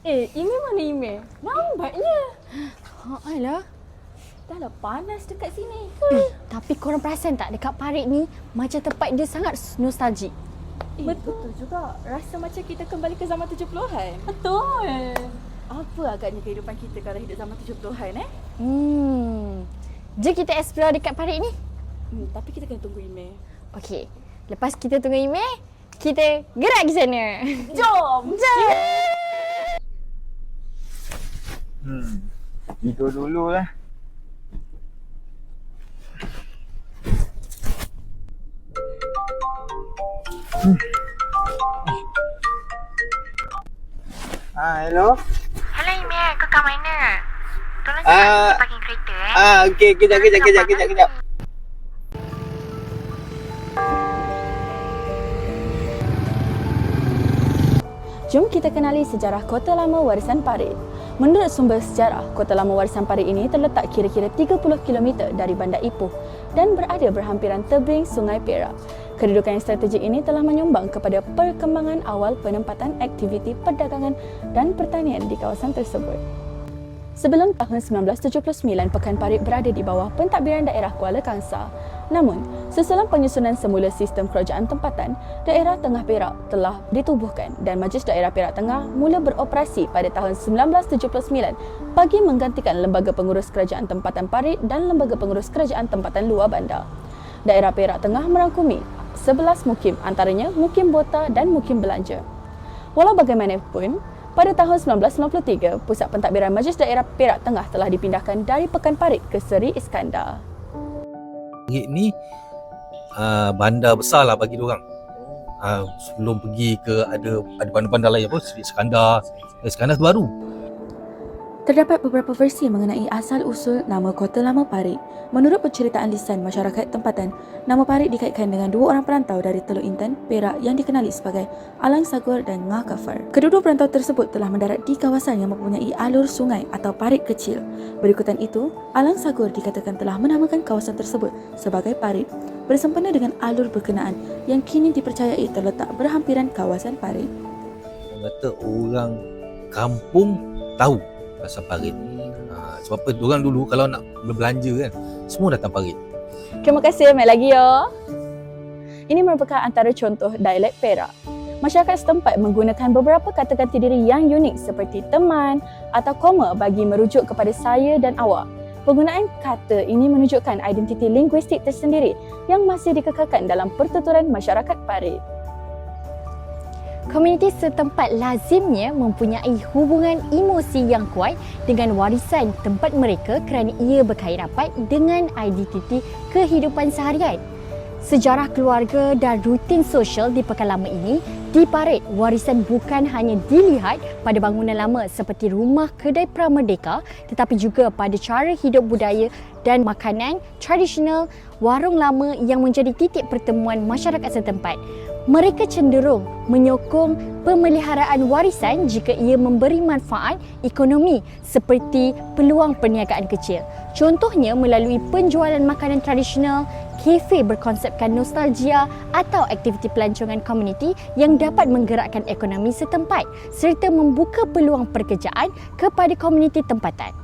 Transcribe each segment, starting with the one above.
Email mana email? Lambatnya. Alah. Dah lah panas dekat sini. Tapi korang perasan tak dekat parit ni macam tempat dia sangat nostalgik. Betul juga. Rasa macam kita kembali ke zaman 70-an. Betul. Apa agaknya kehidupan kita kalau hidup zaman 70-an Jom kita explore dekat parit ni. Tapi kita kena tunggu email. Okey. Lepas kita tunggu email, kita gerak ke sana. Jom! Tidur dulu lah. Hello. Hello Email, kau kat mana? Tolong cepat parking kereta Okey, kejap. Jom kita kenali sejarah Kota Lama Warisan Parit. Menurut sumber sejarah, Kota Lama Warisan Parit ini terletak kira-kira 30 km dari Bandar Ipoh dan berada berhampiran tebing Sungai Perak. Kedudukan yang strategik ini telah menyumbang kepada perkembangan awal penempatan aktiviti perdagangan dan pertanian di kawasan tersebut. Sebelum tahun 1979, Pekan Parit berada di bawah pentadbiran daerah Kuala Kangsar. Namun, susulan penyusunan semula sistem kerajaan tempatan, daerah Tengah Perak telah ditubuhkan dan Majlis Daerah Perak Tengah mula beroperasi pada tahun 1979 bagi menggantikan Lembaga Pengurus Kerajaan Tempatan Parit dan Lembaga Pengurus Kerajaan Tempatan Luar Bandar. Daerah Perak Tengah merangkumi 11 mukim, antaranya Mukim Bota dan Mukim Belanja. Walau bagaimanapun, pada tahun 1993, pusat pentadbiran Majlis Daerah Perak Tengah telah dipindahkan dari Pekan Parit ke Seri Iskandar. Ni bandar besar lah bagi diorang. Sebelum pergi ke ada bandar-bandar lain apa, Seri Iskandar. Iskandar baru. Terdapat beberapa versi mengenai asal-usul nama Kota Lama Parit. Menurut penceritaan lisan masyarakat tempatan, nama Parit dikaitkan dengan dua orang perantau dari Teluk Intan, Perak yang dikenali sebagai Alang Sagur dan Ngah Kafar. Kedua-dua perantau tersebut telah mendarat di kawasan yang mempunyai alur sungai atau parit kecil. Berikutan itu, Alang Sagur dikatakan telah menamakan kawasan tersebut sebagai Parit, bersempena dengan alur berkenaan yang kini dipercayai terletak berhampiran kawasan Parit. Orang kata orang kampung tahu pasal Parit. Sebab apa diorang dulu kalau nak berbelanja kan, semua datang Parit. Terima kasih, mai lagi ya. Ini merupakan antara contoh dialek Perak. Masyarakat setempat menggunakan beberapa kata ganti diri yang unik seperti teman atau koma bagi merujuk kepada saya dan awak. Penggunaan kata ini menunjukkan identiti linguistik tersendiri yang masih dikekalkan dalam pertuturan masyarakat Parit. Komuniti setempat lazimnya mempunyai hubungan emosi yang kuat dengan warisan tempat mereka kerana ia berkait rapat dengan identiti kehidupan seharian. Sejarah keluarga dan rutin sosial di Pekan Lama ini di Parit, warisan bukan hanya dilihat pada bangunan lama seperti rumah kedai Pramerdeka, tetapi juga pada cara hidup budaya dan makanan tradisional warung lama yang menjadi titik pertemuan masyarakat setempat. Mereka cenderung menyokong pemeliharaan warisan jika ia memberi manfaat ekonomi seperti peluang perniagaan kecil. Contohnya melalui penjualan makanan tradisional, kafe berkonsepkan nostalgia atau aktiviti pelancongan komuniti yang dapat menggerakkan ekonomi setempat serta membuka peluang pekerjaan kepada komuniti tempatan.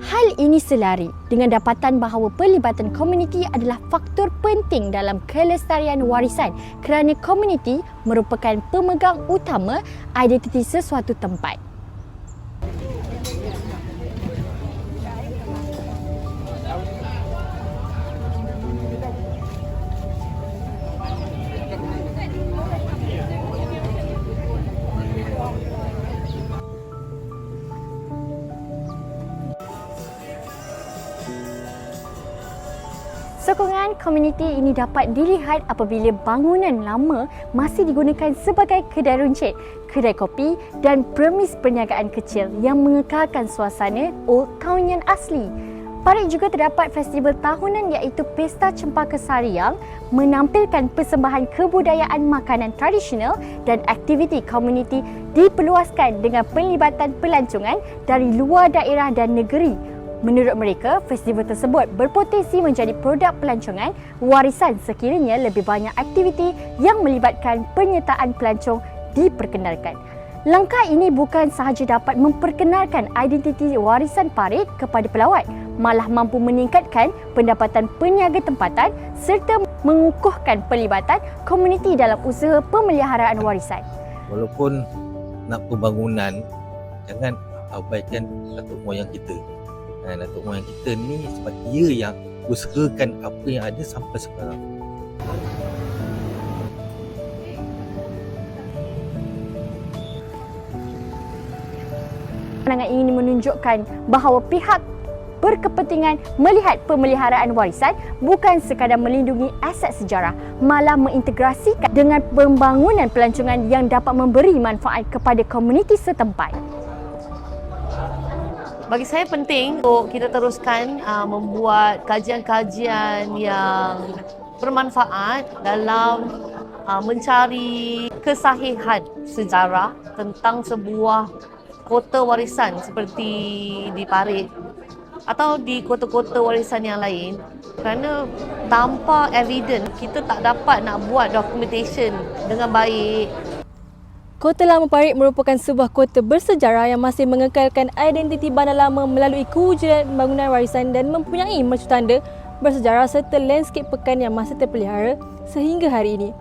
Hal ini selari dengan dapatan bahawa pelibatan komuniti adalah faktor penting dalam kelestarian warisan kerana komuniti merupakan pemegang utama identiti sesuatu tempat. Sokongan komuniti ini dapat dilihat apabila bangunan lama masih digunakan sebagai kedai runcit, kedai kopi dan premis perniagaan kecil yang mengekalkan suasana Old Town yang asli. Parit juga terdapat festival tahunan iaitu Pesta Cempaka Sari yang menampilkan persembahan kebudayaan makanan tradisional dan aktiviti komuniti diperluaskan dengan pelibatan pelancongan dari luar daerah dan negeri. Menurut mereka, festival tersebut berpotensi menjadi produk pelancongan warisan sekiranya lebih banyak aktiviti yang melibatkan penyertaan pelancong diperkenalkan. Langkah ini bukan sahaja dapat memperkenalkan identiti warisan parit kepada pelawat, malah mampu meningkatkan pendapatan peniaga tempatan serta mengukuhkan pelibatan komuniti dalam usaha pemeliharaan warisan. Walaupun nak pembangunan, jangan abaikan datuk moyang kita. Datuk moyang kita ni sebab dia yang usahakan apa yang ada sampai sekarang. Pandangan ini menunjukkan bahawa pihak berkepentingan melihat pemeliharaan warisan bukan sekadar melindungi aset sejarah, malah mengintegrasikan dengan pembangunan pelancongan yang dapat memberi manfaat kepada komuniti setempat. Bagi saya penting untuk kita teruskan membuat kajian-kajian yang bermanfaat dalam mencari kesahihan sejarah tentang sebuah kota warisan seperti di Parit atau di kota-kota warisan yang lain, kerana tanpa evidence kita tak dapat nak buat documentation dengan baik. Kota Lama Parit merupakan sebuah kota bersejarah yang masih mengekalkan identiti bandar lama melalui kewujudan bangunan warisan dan mempunyai mercutanda bersejarah serta landscape pekan yang masih terpelihara sehingga hari ini.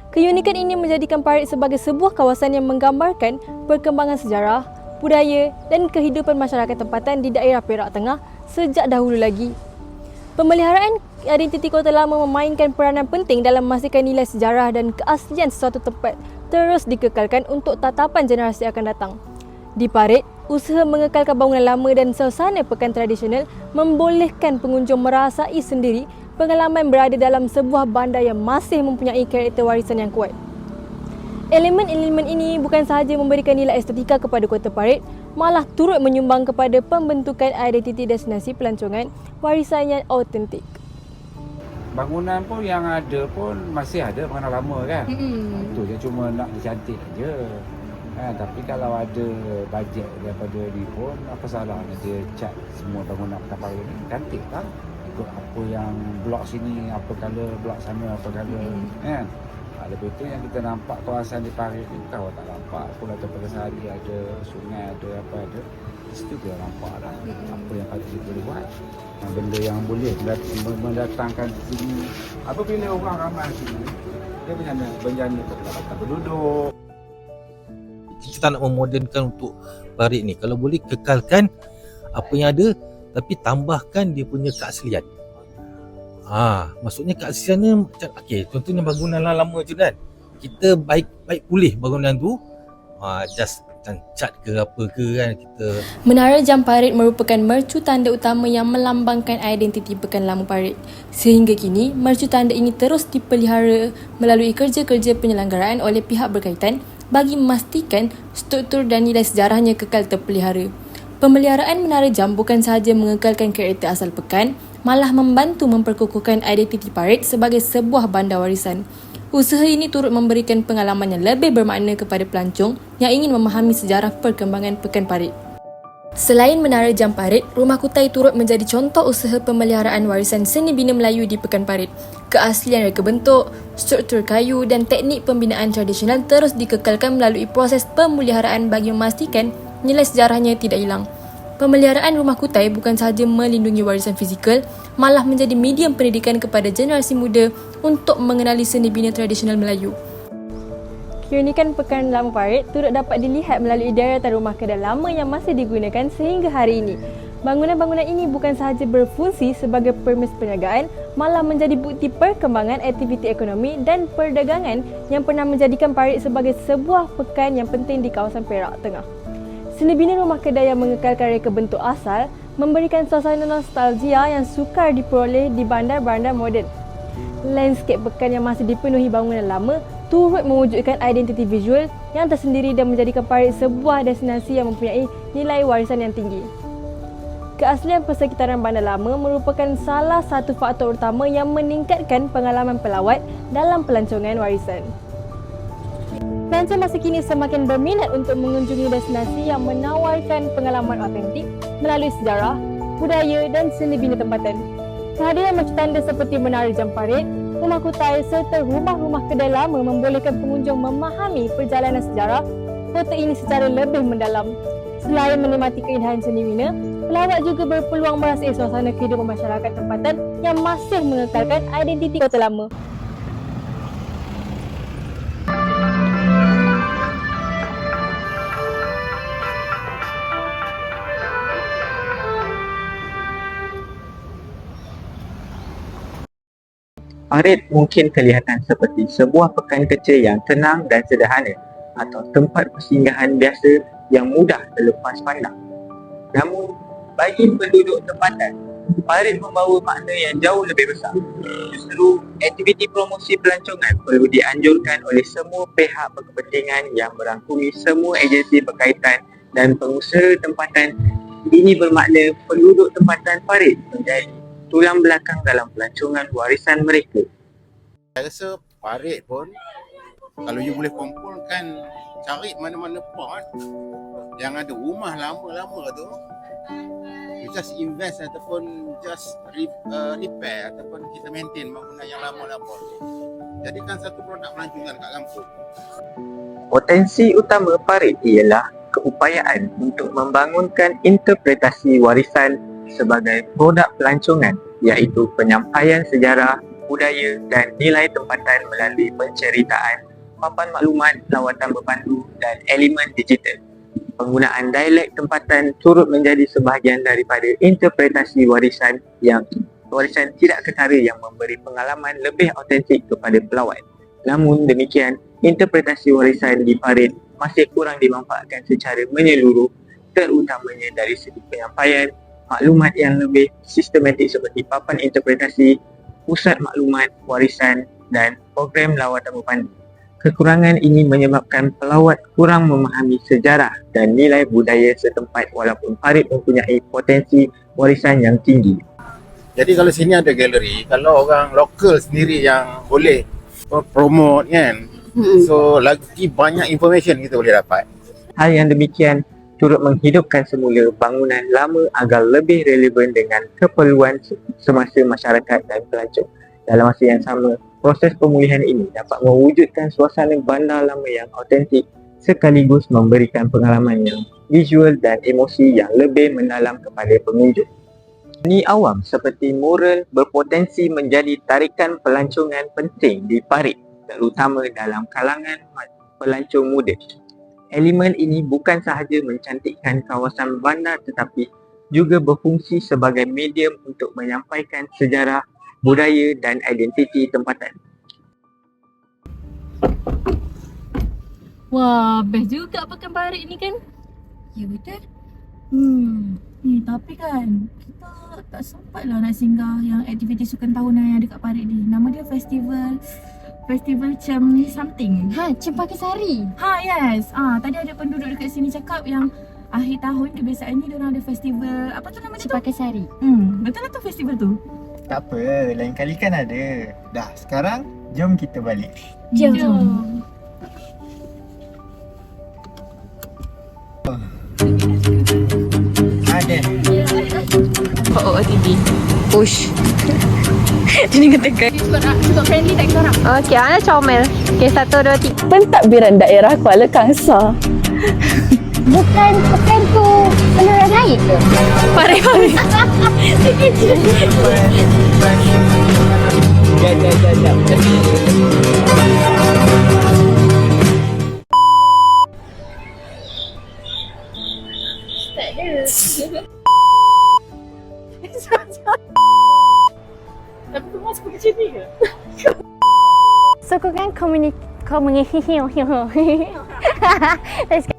Keunikan ini menjadikan Parit sebagai sebuah kawasan yang menggambarkan perkembangan sejarah, budaya dan kehidupan masyarakat tempatan di daerah Perak Tengah sejak dahulu lagi. Pemeliharaan identiti Kota Lama memainkan peranan penting dalam memastikan nilai sejarah dan keaslian sesuatu tempat terus dikekalkan untuk tatapan generasi akan datang. Di Parit, usaha mengekalkan bangunan lama dan suasana pekan tradisional membolehkan pengunjung merasai sendiri pengalaman berada dalam sebuah bandar yang masih mempunyai karakter warisan yang kuat. Elemen-elemen ini bukan sahaja memberikan nilai estetika kepada Kota Parit, malah turut menyumbang kepada pembentukan identiti destinasi pelancongan warisan yang autentik. Bangunan pun yang ada pun masih ada bangunan lama kan. Itu je, cuma nak dicantik aja. Tapi kalau ada bajet daripada ni pun, apa salahnya dia cat semua bangunan Kota Parit ni cantik kan? Apa yang blok sini, apa color, blok sana, apa color, kan? Lebih tu yang kita nampak kawasan di Parit ni, kau tak nampak pun atau pada sehari ada sungai, ada apa ada. Di situ kita nampak lah apa yang patut kita boleh buat. Benda yang boleh mendatangkan sini. Apabila orang ramai sini, dia bencana pendapatan penduduk. Kita tak nak memodernkan untuk Parit ni. Kalau boleh kekalkan apa yang ada, tapi tambahkan dia punya keaslian. Maksudnya keasliannya macam contohnya bangunan lama tu kan. Kita baik pulih bangunan tu. Just cat ke apa ke kan kita. Menara Jam Parit merupakan mercu tanda utama yang melambangkan identiti Pekan Lama Parit. Sehingga kini, mercu tanda ini terus dipelihara melalui kerja-kerja penyelenggaraan oleh pihak berkaitan bagi memastikan struktur dan nilai sejarahnya kekal terpelihara. Pemeliharaan Menara Jam bukan sahaja mengekalkan karakter asal pekan, malah membantu memperkukuhkan identiti Parit sebagai sebuah bandar warisan. Usaha ini turut memberikan pengalaman yang lebih bermakna kepada pelancong yang ingin memahami sejarah perkembangan Pekan Parit. Selain Menara Jam Parit, Rumah Kutai turut menjadi contoh usaha pemeliharaan warisan seni bina Melayu di Pekan Parit. Keaslian reka bentuk, struktur kayu dan teknik pembinaan tradisional terus dikekalkan melalui proses pemeliharaan bagi memastikan nilai sejarahnya tidak hilang. Pemeliharaan Rumah Kutai bukan sahaja melindungi warisan fizikal, malah menjadi medium pendidikan kepada generasi muda untuk mengenali seni bina tradisional Melayu. Keunikan Pekan Lama Parit turut dapat dilihat melalui deretan rumah kedai lama yang masih digunakan sehingga hari ini. Bangunan-bangunan ini bukan sahaja berfungsi sebagai permis perniagaan, malah menjadi bukti perkembangan aktiviti ekonomi dan perdagangan yang pernah menjadikan Parit sebagai sebuah pekan yang penting di kawasan Perak Tengah. Seni bina rumah kedai yang mengekalkan reka bentuk asal memberikan suasana nostalgia yang sukar diperoleh di bandar-bandar moden. Landscape pekan yang masih dipenuhi bangunan lama turut mewujudkan identiti visual yang tersendiri dan menjadikan Parit sebuah destinasi yang mempunyai nilai warisan yang tinggi. Keaslian persekitaran bandar lama merupakan salah satu faktor utama yang meningkatkan pengalaman pelawat dalam pelancongan warisan. Pelancong masa kini semakin berminat untuk mengunjungi destinasi yang menawarkan pengalaman autentik melalui sejarah, budaya dan seni bina tempatan. Kehadiran mercutanda seperti Menara Jam Parit, Rumah Kutai serta rumah-rumah kedai lama membolehkan pengunjung memahami perjalanan sejarah kota ini secara lebih mendalam. Selain menikmati keindahan seni Mina, pelawat juga berpeluang merasai suasana kehidupan masyarakat tempatan yang masih mengekalkan identiti kota lama. Parit mungkin kelihatan seperti sebuah pekan kecil yang tenang dan sederhana atau tempat persinggahan biasa yang mudah terlepas pandang. Namun, bagi penduduk tempatan, parit membawa makna yang jauh lebih besar. Justru, aktiviti promosi pelancongan perlu dianjurkan oleh semua pihak berkepentingan yang merangkumi semua agensi berkaitan dan pengusaha tempatan. Ini bermakna penduduk tempatan parit menjadi tulang belakang dalam pelancongan warisan mereka. Saya rasa parit pun kalau you boleh kumpulkan, cari mana-mana part yang ada rumah lama-lama tu, you just invest ataupun just repair ataupun kita maintain bangunan yang lama-lama tu, jadikan satu produk pelancongan kat kampung. Potensi utama parit ialah keupayaan untuk membangunkan interpretasi warisan sebagai produk pelancongan, iaitu penyampaian sejarah, budaya dan nilai tempatan melalui penceritaan, papan maklumat, lawatan berpandu dan elemen digital. Penggunaan dialek tempatan turut menjadi sebahagian daripada interpretasi warisan tidak ketara yang memberi pengalaman lebih autentik kepada pelawat. Namun demikian, interpretasi warisan di parit masih kurang dimanfaatkan secara menyeluruh, terutamanya dari segi penyampaian, maklumat yang lebih sistematik seperti papan interpretasi, pusat maklumat warisan dan program lawatan berpandu. Kekurangan ini menyebabkan pelawat kurang memahami sejarah dan nilai budaya setempat walaupun parit mempunyai potensi warisan yang tinggi. Jadi kalau sini ada galeri, kalau orang lokal sendiri yang boleh promote kan, so lagi banyak information kita boleh dapat. Hal yang demikian turut menghidupkan semula bangunan lama agar lebih relevan dengan keperluan semasa masyarakat dan pelancong. Dalam masa yang sama, proses pemulihan ini dapat mewujudkan suasana bandar lama yang autentik sekaligus memberikan pengalaman yang visual dan emosi yang lebih mendalam kepada pengunjung. Seni awam seperti mural berpotensi menjadi tarikan pelancongan penting di parit, terutama dalam kalangan pelancong muda. Elemen ini bukan sahaja mencantikkan kawasan bandar tetapi juga berfungsi sebagai medium untuk menyampaikan sejarah, budaya dan identiti tempatan. Wah, best juga pekan parit ni kan? Ya betul. Tapi kan kita tak sempat lah nak singgah yang aktiviti sukan tahunan yang ada kat parit ni. Nama dia festival Cem something. Cempaka Sari. Yes. Tadi ada penduduk dekat sini cakap yang akhir tahun kebiasaannya diorang ada festival, apa tu nama dia tu? Cempaka Sari. Betul lah tu festival tu? Tak apa, lain kali kan ada. Dah, sekarang jom kita balik. Jom. Ada. OOTD. Push. Jadi ketekan. Cukup friendly tak kita orang? Okey, Ana comel. Okey, 1, 2, 3. Pentadbiran Daerah Kuala Kangsar. Bukan pekan tu penerangan air ke? Parit. Tapi tu masuk macam ni ke? Sokongan komunikasi. Let's go.